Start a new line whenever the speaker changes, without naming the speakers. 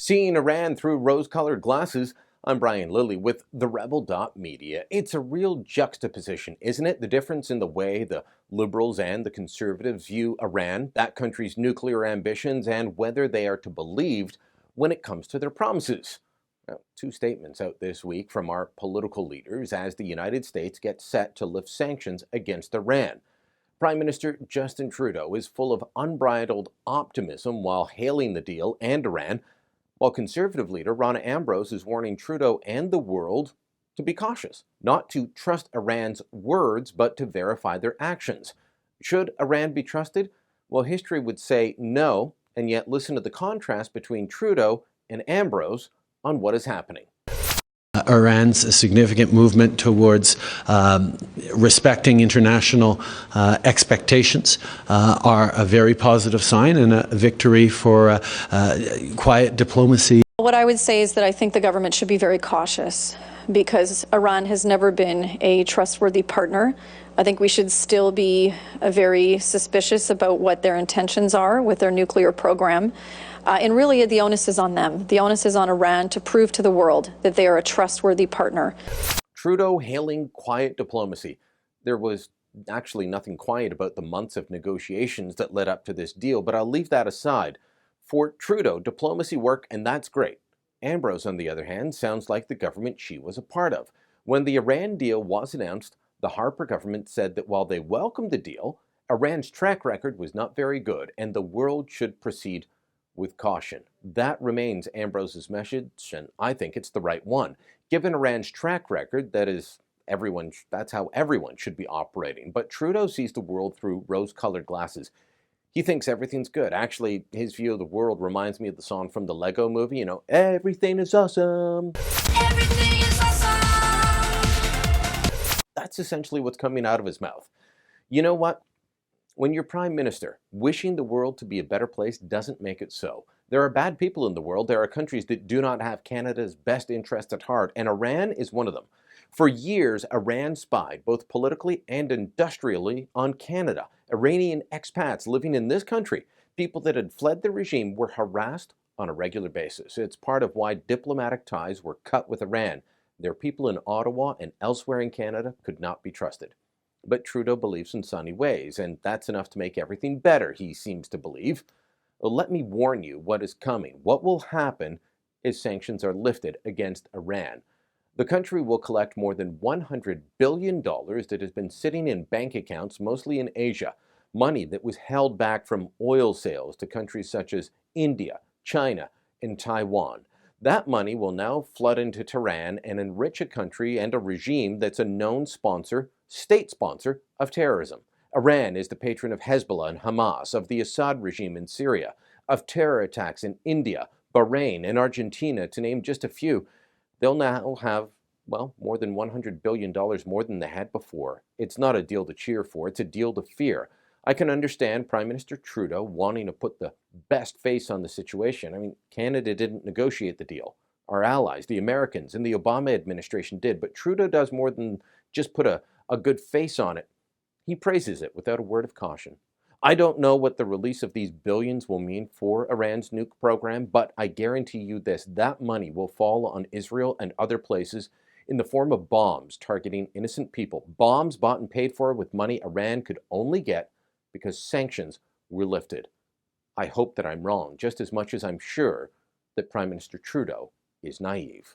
Seeing Iran through rose-colored glasses, I'm Lilley with TheRebel.Media. It's a real juxtaposition, isn't it? The difference in the way the liberals and the conservatives view Iran, that country's nuclear ambitions, and whether they are to be believed when it comes to their promises. Now, two statements out this week from our political leaders as the United States gets set to lift sanctions against Iran. Prime Minister Justin Trudeau is full of unbridled optimism while hailing the deal and Iran, while Conservative leader Rona Ambrose is warning Trudeau and the world to be cautious, not to trust Iran's words, but to verify their actions. Should Iran be trusted? Well, history would say no, and yet listen to the contrast between Trudeau and Ambrose on what is happening.
Iran's significant movement towards respecting international expectations are a very positive sign and a victory for quiet diplomacy.
What I would say is that I think the government should be very cautious because Iran has never been a trustworthy partner. I think we should still be very suspicious about what their intentions are with their nuclear program. And really, the onus is on them. The onus is on Iran to prove to the world that they are a trustworthy partner.
Trudeau hailing quiet diplomacy. There was actually nothing quiet about the months of negotiations that led up to this deal, but I'll leave that aside. For Trudeau, diplomacy worked, and that's great. Ambrose, on the other hand, sounds like the government she was a part of. When the Iran deal was announced, the Harper government said that while they welcomed the deal, Iran's track record was not very good, and the world should proceed with caution. That remains Ambrose's message, and I think it's the right one. Given Iran's track record, that's how everyone should be operating. But Trudeau sees the world through rose-colored glasses. He thinks everything's good. Actually, his view of the world reminds me of the song from the Lego movie, everything is awesome.
Everything is awesome.
That's essentially what's coming out of his mouth. You know what? When you're prime minister, wishing the world to be a better place doesn't make it so. There are bad people in the world. There are countries that do not have Canada's best interest at heart, and Iran is one of them. For years, Iran spied, both politically and industrially, on Canada. Iranian expats living in this country, people that had fled the regime, were harassed on a regular basis. It's part of why diplomatic ties were cut with Iran. Their people in Ottawa and elsewhere in Canada could not be trusted. But Trudeau believes in sunny ways, and that's enough to make everything better, he seems to believe. Well, let me warn you what is coming. What will happen if sanctions are lifted against Iran? The country will collect more than $100 billion that has been sitting in bank accounts, mostly in Asia, money that was held back from oil sales to countries such as India, China, and Taiwan. That money will now flood into Tehran and enrich a country and a regime that's a known state sponsor of terrorism. Iran is the patron of Hezbollah and Hamas, of the Assad regime in Syria, of terror attacks in India, Bahrain, and Argentina, to name just a few. They'll now have, more than $100 billion more than they had before. It's not a deal to cheer for, it's a deal to fear. I can understand Prime Minister Trudeau wanting to put the best face on the situation. Canada didn't negotiate the deal. Our allies, the Americans, and the Obama administration did, but Trudeau does more than just put a good face on it. He praises it without a word of caution. I don't know what the release of these billions will mean for Iran's nuke program, but I guarantee you this, that money will fall on Israel and other places in the form of bombs targeting innocent people. Bombs bought and paid for with money Iran could only get because sanctions were lifted. I hope that I'm wrong, just as much as I'm sure that Prime Minister Trudeau is naive.